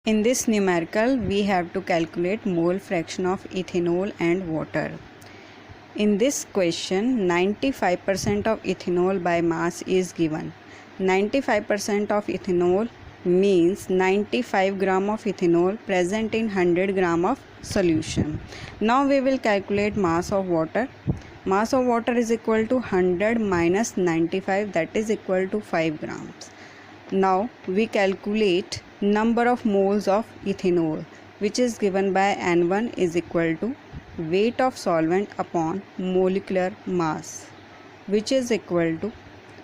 In this numerical, we have to calculate mole fraction of ethanol and water. In this question, 95% of ethanol by mass is given. 95% of ethanol means 95 gram of ethanol present in 100 gram of solution. Now we will calculate mass of water. Mass of water is equal to 100 minus 95, that is equal to 5 grams. Now we calculate number of moles of ethanol, which is given by N1 is equal to weight of solvent upon molecular mass, which is equal to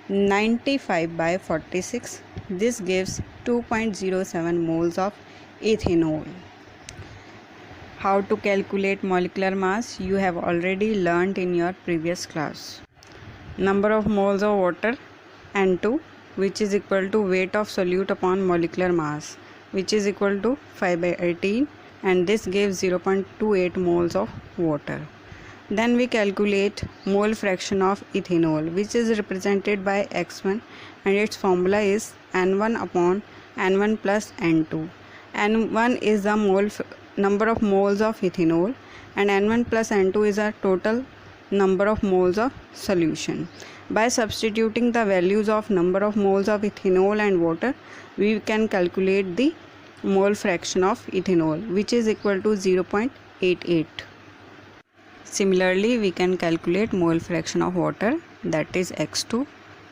95 by 46. This gives 2.07 moles of ethanol. How to calculate molecular mass you have already learnt in your previous class. Number of moles of water N2, which is equal to weight of solute upon molecular mass, which is equal to 5 by 18, and this gives 0.28 moles of water. Then we calculate mole fraction of ethanol, which is represented by x1, and its formula is N1 upon N1 plus N2. N1 is the number of moles of ethanol, and N1 plus N2 is a total number of moles of solution. By substituting the values of number of moles of ethanol and water, we can calculate the mole fraction of ethanol, which is equal to 0.88. Similarly, we can calculate mole fraction of water, that is x2.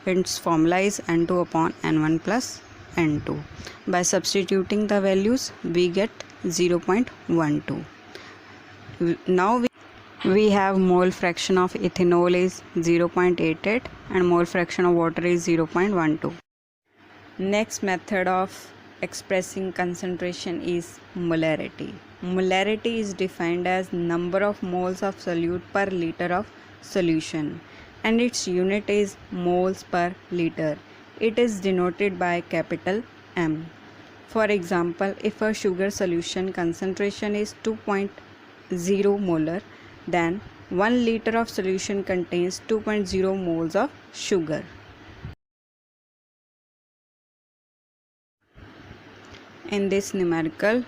Its formula is N2 upon N1 plus N2. By substituting the values, we get 0.12. Now we have mole fraction of ethanol is 0.88 and mole fraction of water is 0.12. Next method of expressing concentration is molarity. Molarity is defined as number of moles of solute per liter of solution, and its unit is moles per liter. It is denoted by capital M. For example, if a sugar solution concentration is 2.0 molar, then 1 liter of solution contains 2.0 moles of sugar. In this numerical,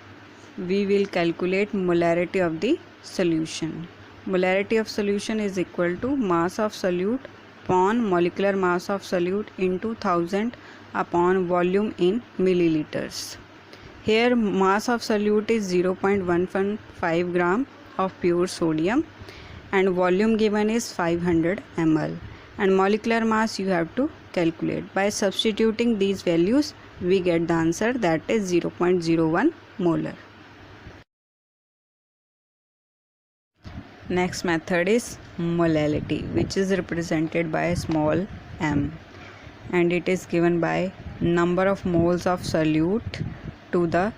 we will calculate molarity of the solution. Molarity of solution is equal to mass of solute upon molecular mass of solute into 1000 upon volume in milliliters. Here mass of solute is 0.115 gram of pure sodium, and volume given is 500 ml, and molecular mass you have to calculate. By substituting these values, we get the answer, that is 0.01 molar. Next method is molality, which is represented by small m, and it is given by number of moles of solute to the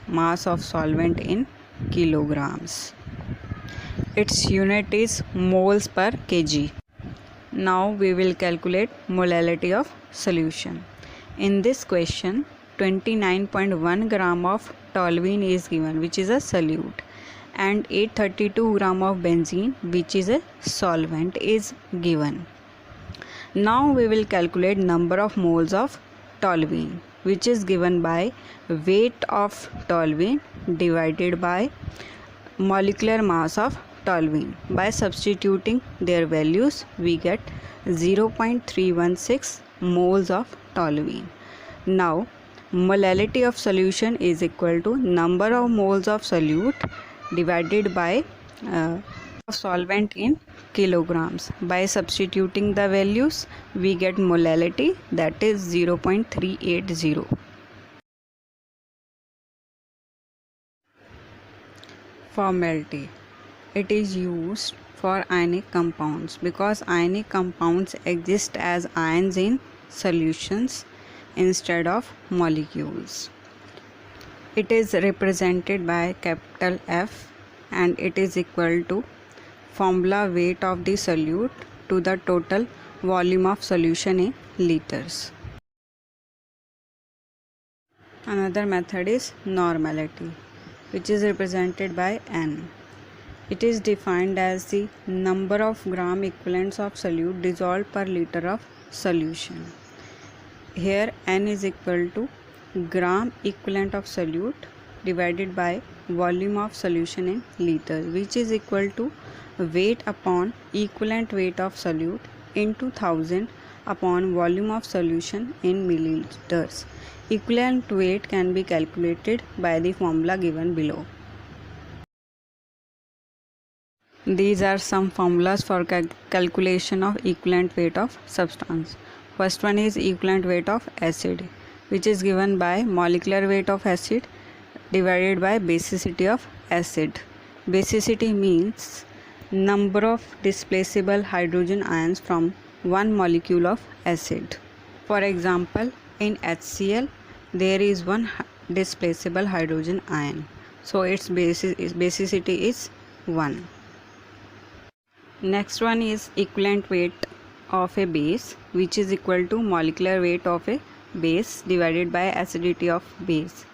mass of solvent in kilograms. Its unit is moles per kg. Now we will calculate molality of solution. In this question, 29.1 gram of toluene is given, which is a solute, and 832 gram of benzene, which is a solvent, is given. Now we will calculate number of moles of toluene, which is given by weight of toluene divided by molecular mass of toluene. By substituting their values, we get 0.316 moles of toluene. Now molality of solution is equal to number of moles of solute divided by solvent in kilograms. By substituting the values, we get molality, that is 0.380. Formality. It is used for ionic compounds because ionic compounds exist as ions in solutions instead of molecules. It is represented by capital F, and it is equal to formula weight of the solute to the total volume of solution in liters. Another method is normality, which is represented by N. It is defined as the number of gram equivalents of solute dissolved per liter of solution. Here N is equal to gram equivalent of solute divided by volume of solution in liters, which is equal to weight upon equivalent weight of solute into 1000 upon volume of solution in milliliters. Equivalent weight can be calculated by the formula given below. These are some formulas for calculation of equivalent weight of substance. First one is equivalent weight of acid, which is given by molecular weight of acid divided by basicity of acid. Basicity means number of displaceable hydrogen ions from one molecule of acid. For example, in HCl there is one displaceable hydrogen ion, so its basicity is 1. Next one is equivalent weight of a base, which is equal to molecular weight of a base divided by acidity of base.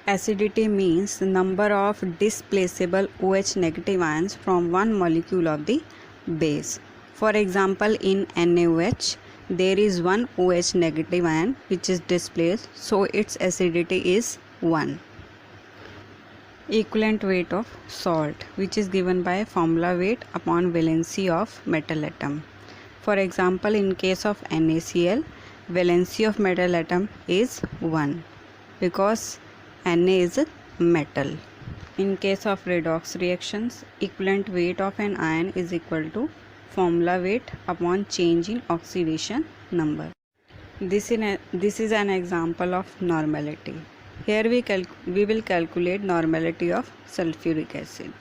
Acidity means the number of displaceable OH negative ions from one molecule of the base. For example, in NaOH there is one OH negative ion which is displaced, so its acidity is 1. Equivalent weight of salt, which is given by formula weight upon valency of metal atom. For example, in case of NaCl, valency of metal atom is 1 because Na is a metal. In case of redox reactions, equivalent weight of an ion is equal to formula weight upon change in oxidation number. This is an example of normality. Here we will calculate normality of sulfuric acid.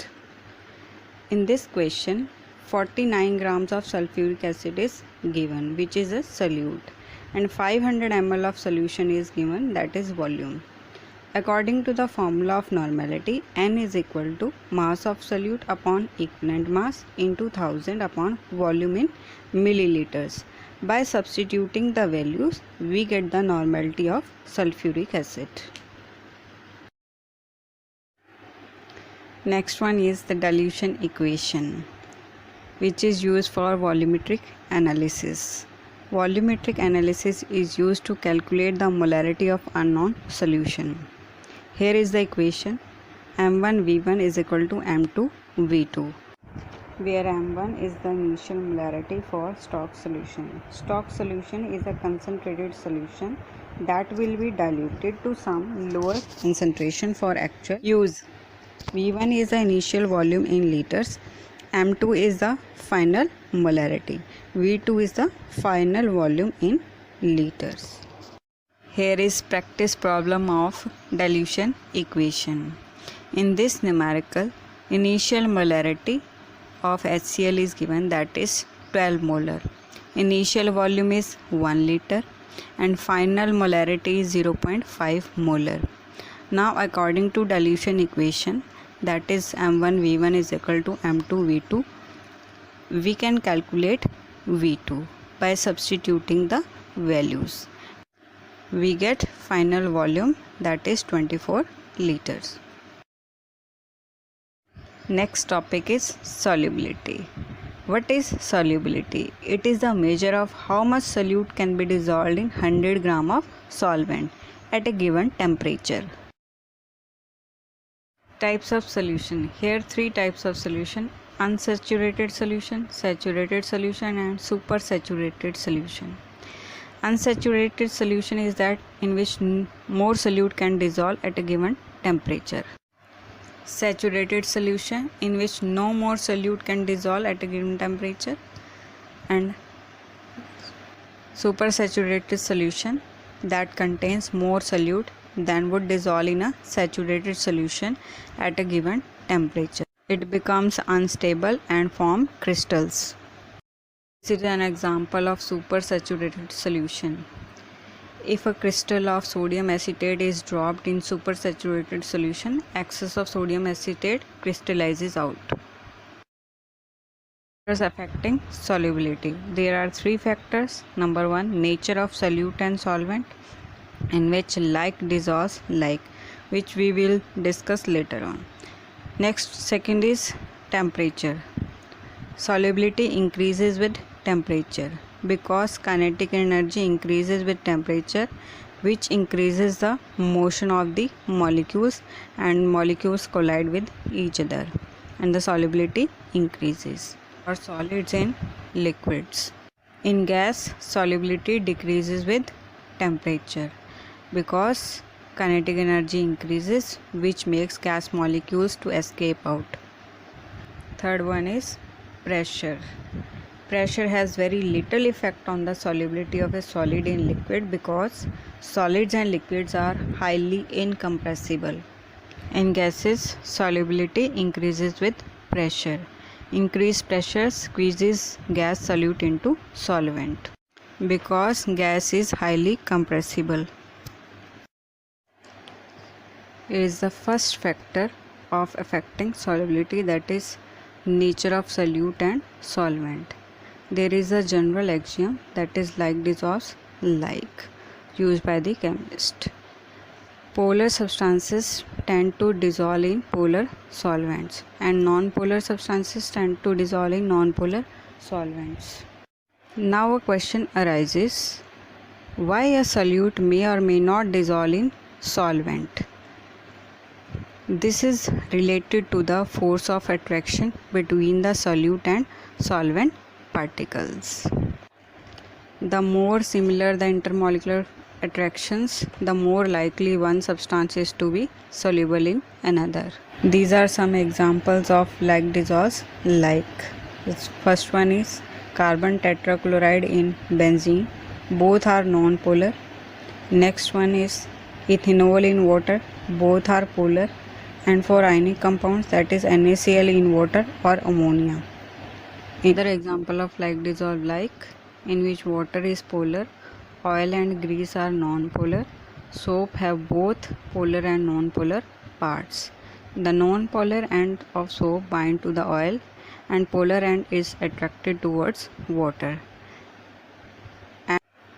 In this question, 49 grams of sulfuric acid is given, which is a solute, and 500 ml of solution is given, that is volume. According to the formula of normality, N is equal to mass of solute upon equivalent mass into 1000 upon volume in milliliters. By substituting the values, we get the normality of sulfuric acid. Next one is the dilution equation, which is used for volumetric analysis. Volumetric analysis is used to calculate the molarity of unknown solution. Here is the equation: M1V1 is equal to M2V2, where M1 is the initial molarity for stock solution. Stock solution is a concentrated solution that will be diluted to some lower concentration for actual use. V1 is the initial volume in liters, M2 is the final molarity, V2 is the final volume in liters. Here is practice problem of dilution equation. In this numerical, initial molarity of HCl is given, that is 12 molar. Initial volume is 1 liter and final molarity is 0.5 molar. Now according to dilution equation, that is M1V1 is equal to M2V2, we can calculate V2 by substituting the values. We get final volume, that is 24 liters. Next topic is solubility. What is solubility? It is the measure of how much solute can be dissolved in 100 gram of solvent at a given temperature. Types of solution. Here 3 types of solution: unsaturated solution, saturated solution and supersaturated solution. Unsaturated solution is that in which more solute can dissolve at a given temperature. Saturated solution in which no more solute can dissolve at a given temperature, and supersaturated solution that contains more solute than would dissolve in a saturated solution at a given temperature. It becomes unstable and form crystals. This is an example of supersaturated solution. If a crystal of sodium acetate is dropped in supersaturated solution, excess of sodium acetate crystallizes out. Factors affecting solubility. There are 3 factors. Number 1, nature of solute and solvent, in which like dissolves like, which we will discuss later on. Next, second is temperature. Solubility increases with temperature. Because kinetic energy increases with temperature, which increases the motion of the molecules, and molecules collide with each other and the solubility increases. For solids and liquids, in gas solubility decreases with temperature because kinetic energy increases, which makes gas molecules to escape out. Third one is pressure. Pressure has very little effect on the solubility of a solid in liquid because solids and liquids are highly incompressible. In gases, solubility increases with pressure. Increased pressure squeezes gas solute into solvent because gas is highly compressible. It is the first factor of affecting solubility, that is nature of solute and solvent. There is a general axiom that is like dissolves like, used by the chemist. Polar substances tend to dissolve in polar solvents and non-polar substances tend to dissolve in non-polar solvents. Now a question arises, why a solute may or may not dissolve in solvent? This is related to the force of attraction between the solute and solvent particles. The more similar the intermolecular attractions, the more likely one substance is to be soluble in another. These are some examples of like dissolves like. This first one is carbon tetrachloride in benzene. Both are non-polar. Next one is ethanol in water. Both are polar. And for ionic compounds, that is NaCl in water or ammonia. Another example of like dissolve like, in which water is polar, oil and grease are non-polar, soap have both polar and non-polar parts. The non-polar end of soap bind to the oil and polar end is attracted towards water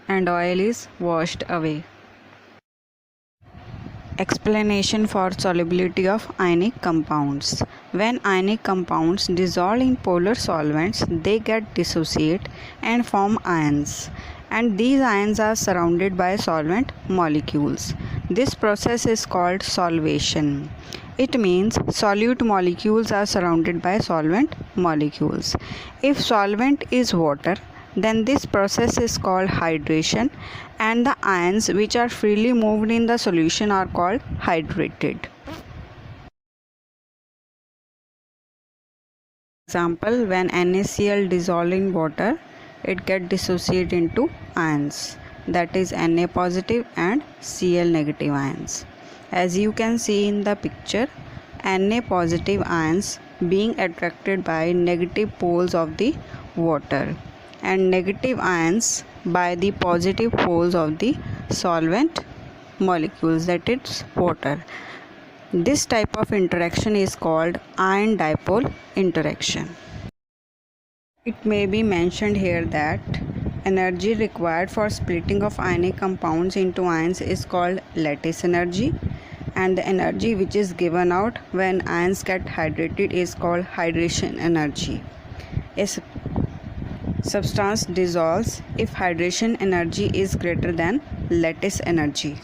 and oil is washed away. Explanation for solubility of ionic compounds. When ionic compounds dissolve in polar solvents, they get dissociate and form ions, and these ions are surrounded by solvent molecules. This process is called solvation. It means solute molecules are surrounded by solvent molecules. If solvent is water, then this process is called hydration, and the ions which are freely moved in the solution are called hydrated. Example, when NaCl dissolves in water, it gets dissociated into ions, that is Na positive and Cl negative ions. As you can see in the picture, Na positive ions being attracted by negative poles of the water and negative ions by the positive poles of the solvent molecules, that is water. This type of interaction is called ion dipole interaction. It may be mentioned here that energy required for splitting of ionic compounds into ions is called lattice energy, and the energy which is given out when ions get hydrated is called hydration energy. A substance dissolves if hydration energy is greater than lattice energy.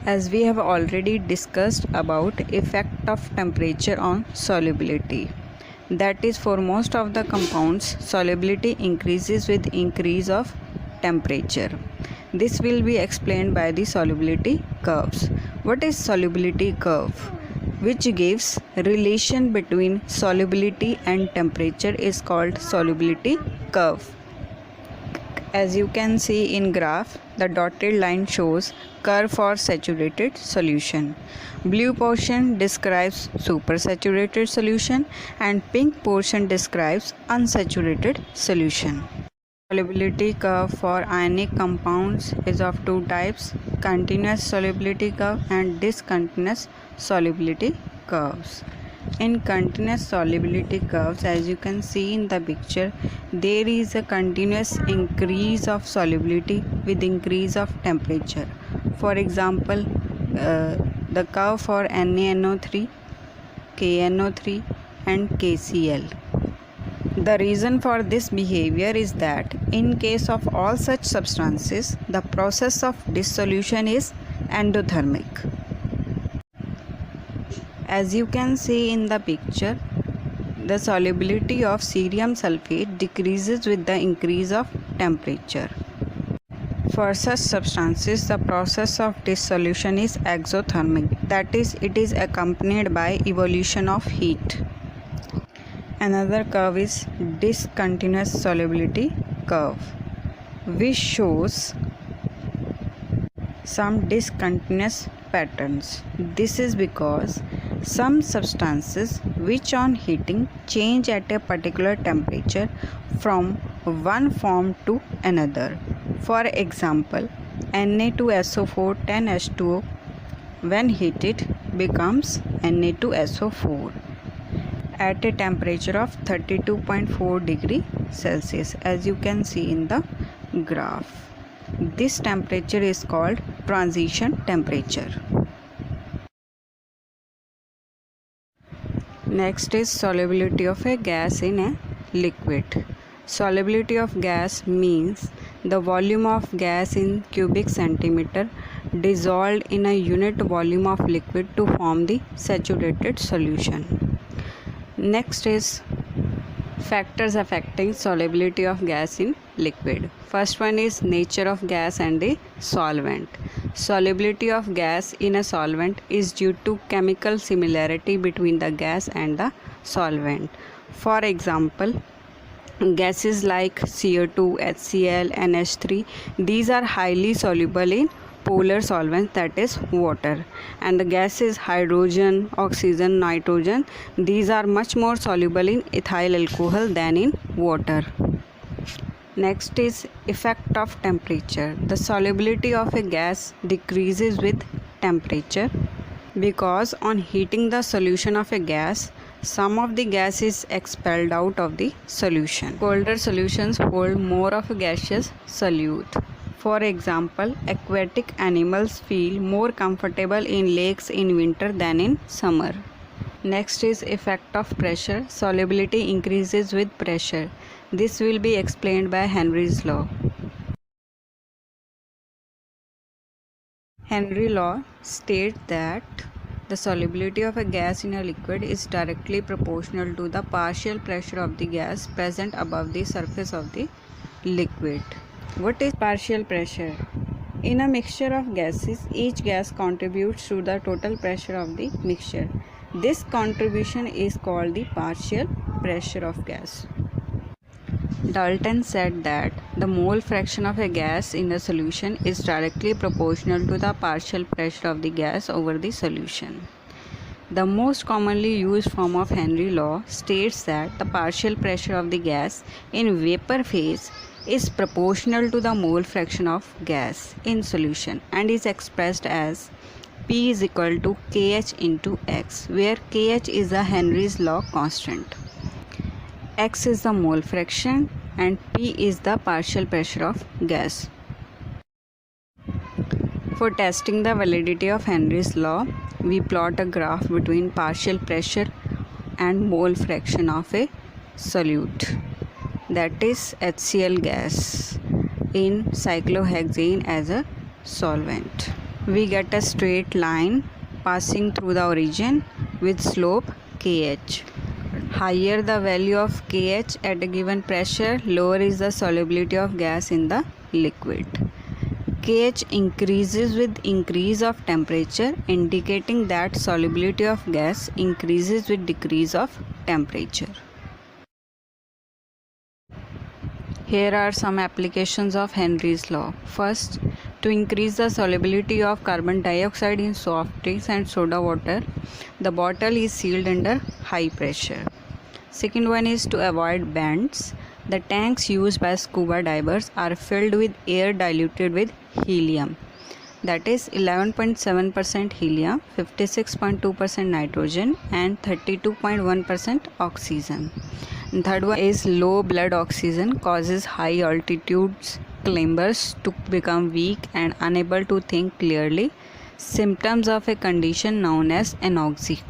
As we have already discussed about effect of temperature on solubility, that is, for most of the compounds, solubility increases with increase of temperature. This will be explained by the solubility curves. What is solubility curve? Which gives relation between solubility and temperature is called solubility curve. As you can see in graph, the dotted line shows curve for saturated solution. Blue portion describes supersaturated solution and pink portion describes unsaturated solution. Solubility curve for ionic compounds is of two types: continuous solubility curve and discontinuous solubility curves. In continuous solubility curves, as you can see in the picture, there is a continuous increase of solubility with increase of temperature. For example, the curve for NaNO3, KNO3 and KCl. The reason for this behavior is that in case of all such substances, the process of dissolution is endothermic. As you can see in the picture, the solubility of cerium sulfate decreases with the increase of temperature. For such substances, the process of dissolution is exothermic, that is, it is accompanied by evolution of heat. Another curve is discontinuous solubility curve, which shows some discontinuous patterns. This is because some substances which on heating change at a particular temperature from one form to another. For example, Na2SO4 10H2O when heated becomes Na2SO4 at a temperature of 32.4 degree Celsius, as you can see in the graph. This temperature is called transition temperature. Next is solubility of a gas in a liquid. Solubility of gas means the volume of gas in cubic centimeter dissolved in a unit volume of liquid to form the saturated solution. Next is factors affecting solubility of gas in liquid. First one is nature of gas and the solvent. Solubility of gas in a solvent is due to chemical similarity between the gas and the solvent. For example, gases like CO2, HCl, NH3, these are highly soluble in polar solvents, that is water, and the gases hydrogen, oxygen, nitrogen, these are much more soluble in ethyl alcohol than in water. Next is effect of temperature. The solubility of a gas decreases with temperature because on heating the solution of a gas, some of the gas is expelled out of the solution. Colder solutions hold more of a gaseous solute. For example, aquatic animals feel more comfortable in lakes in winter than in summer. Next is effect of pressure. Solubility increases with pressure. This will be explained by Henry's law. Henry's law states that the solubility of a gas in a liquid is directly proportional to the partial pressure of the gas present above the surface of the liquid. What is partial pressure? In a mixture of gases, each gas contributes to the total pressure of the mixture. This contribution is called the partial pressure of gas. Dalton said that the mole fraction of a gas in a solution is directly proportional to the partial pressure of the gas over the solution. The most commonly used form of Henry's law states that the partial pressure of the gas in vapor phase is proportional to the mole fraction of gas in solution and is expressed as P is equal to Kh into X, where Kh is the Henry's law constant, X is the mole fraction, and P is the partial pressure of gas. For testing the validity of Henry's law, we plot a graph between partial pressure and mole fraction of a solute, that is HCl gas, in cyclohexane as a solvent. We get a straight line passing through the origin with slope Kh. Higher the value of Kh at a given pressure, lower is the solubility of gas in the liquid. Kh increases with increase of temperature, indicating that solubility of gas increases with decrease of temperature. Here are some applications of Henry's law. First, to increase the solubility of carbon dioxide in soft drinks and soda water, the bottle is sealed under high pressure. Second one is to avoid bends. The tanks used by scuba divers are filled with air diluted with helium, that is 11.7% helium, 56.2% nitrogen and 32.1% oxygen. And third one is low blood oxygen causes high altitudes climbers to become weak and unable to think clearly, symptoms of a condition known as anoxia.